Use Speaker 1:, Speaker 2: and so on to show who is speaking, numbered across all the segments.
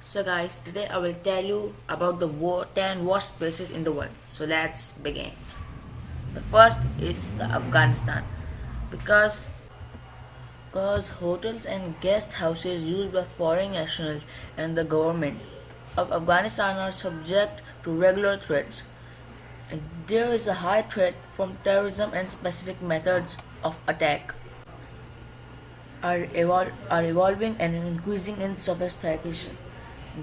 Speaker 1: So guys, today I will tell you about the 10 worst places in the world. So let's begin. The first is the Afghanistan because hotels and guest houses used by foreign nationals and the government of Afghanistan are subject to regular threats. And there is a high threat from terrorism and specific methods of attack are evolving and increasing in sophistication.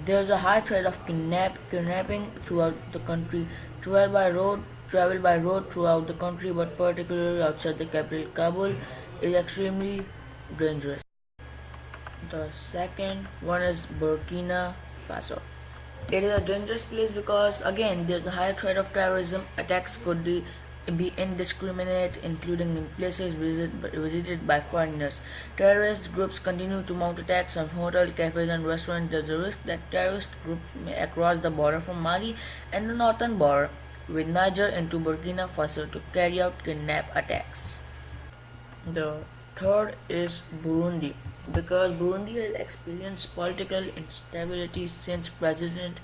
Speaker 1: There is a high threat of kidnapping throughout the country. Travel by road throughout the country, but particularly outside the capital, Kabul, is extremely dangerous. The second one is Burkina Faso. It is a dangerous place because again there's a high threat of terrorism. Attacks could be indiscriminate, including in places visited by foreigners. Terrorist groups continue to mount attacks on hotels, cafes, and restaurants. There's a risk that terrorist groups may cross the border from Mali and the northern border with Niger into Burkina Faso to carry out kidnap attacks. The third is Burundi, because Burundi has experienced political instability since President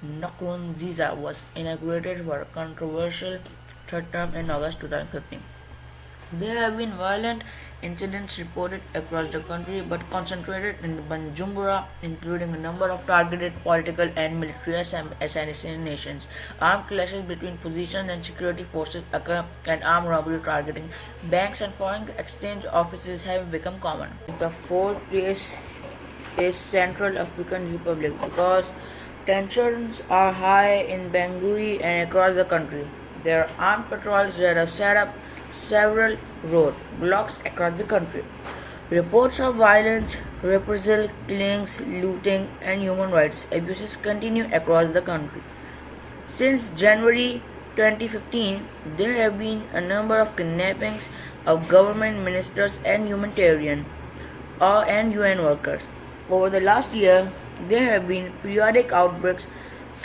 Speaker 1: Nkurunziza was inaugurated for a controversial third term in August 2015. There have been violent incidents reported across the country but concentrated in Bujumbura, including a number of targeted political and military assassinations, armed clashes between opposition and security forces, and armed robbery targeting banks and foreign exchange offices have become common. The fourth place is Central African Republic because tensions are high in Bangui and across the country. There are armed patrols that have set up several road blocks across the country. Reports of violence, reprisal, killings, looting, and human rights abuses continue across the country. Since January 2015, there have been a number of kidnappings of government ministers and humanitarian and UN workers. Over the last year, there have been periodic outbreaks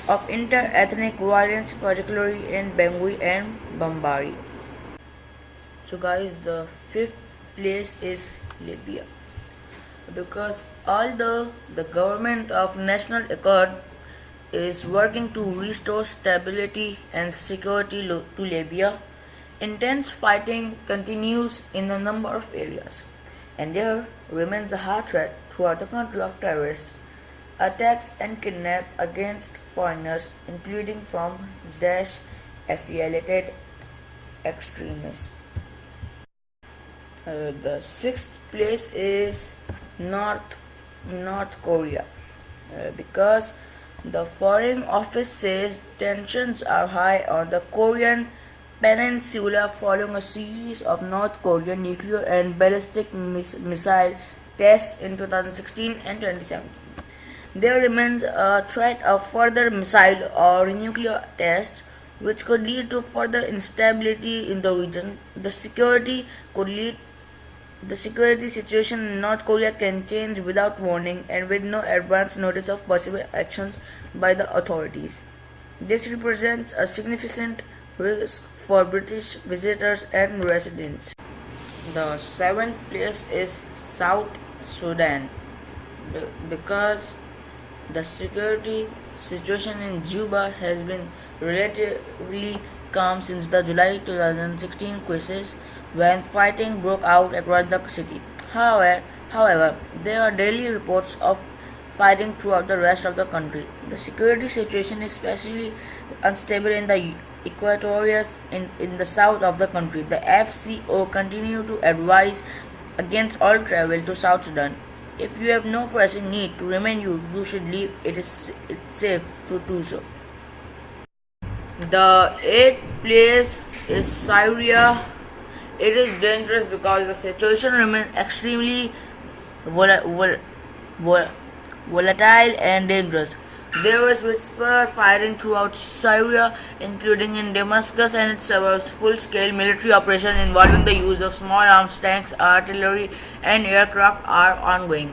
Speaker 1: of inter-ethnic violence, particularly in Bangui and Bambari. So guys, the fifth place is Libya because although the government of National Accord is working to restore stability and security to Libya, intense fighting continues in a number of areas, and there remains a high threat throughout the country of terrorist attacks and kidnapping against foreigners, including from Daesh affiliated extremists. The sixth place is North Korea because the Foreign Office says tensions are high on the Korean Peninsula following a series of North Korean nuclear and ballistic missile tests in 2016 and 2017. There remains a threat of further missile or nuclear tests, which could lead to further instability in the region. The security situation in North Korea can change without warning and with no advance notice of possible actions by the authorities. This represents a significant risk for British visitors and residents. The seventh place is South Sudan because the security situation in Juba has been relatively calm since the July 2016 crisis when fighting broke out across the city. However, there are daily reports of fighting throughout the rest of the country. The security situation is especially unstable in the Equatorius in the south of the country. The FCO continue to advise against all travel to South Sudan. If you have no pressing need to remain, you should leave. It's safe to do so. The eighth place is Syria. It is dangerous because the situation remains extremely volatile and dangerous. There was whispered fighting throughout Syria, including in Damascus and its suburbs. Full-scale military operations involving the use of small arms, tanks, artillery, and aircraft are ongoing.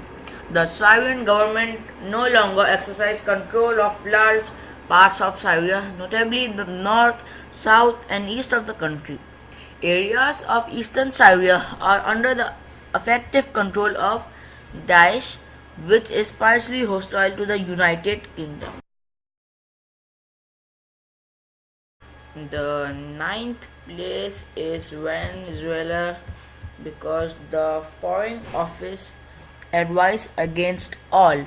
Speaker 1: The Syrian government no longer exercises control of large parts of Syria, notably the north, south, and east of the country. Areas of eastern Syria are under the effective control of Daesh, which is fiercely hostile to the United Kingdom. The ninth place is Venezuela because the Foreign Office advised against all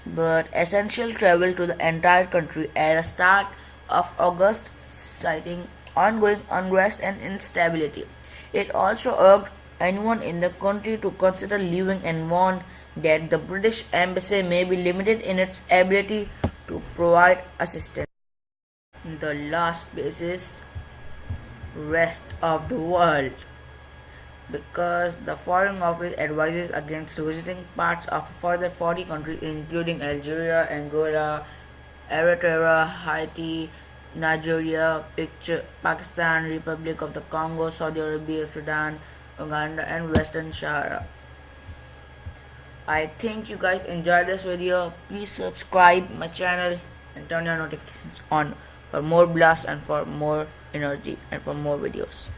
Speaker 1: but essential travel to the entire country at the start of August, citing ongoing unrest and instability. It also urged anyone in the country to consider leaving and warned that the British embassy may be limited in its ability to provide assistance. The last place is rest of the world because the Foreign Office advises against visiting parts of further 40 countries including Algeria, Angola, Eritrea, Haiti, Nigeria, Pakistan, Republic of the Congo, Saudi Arabia, Sudan, Uganda and Western Sahara. I think you guys enjoyed this video. Please subscribe my channel and turn your notifications on for more blasts and for more energy and for more videos.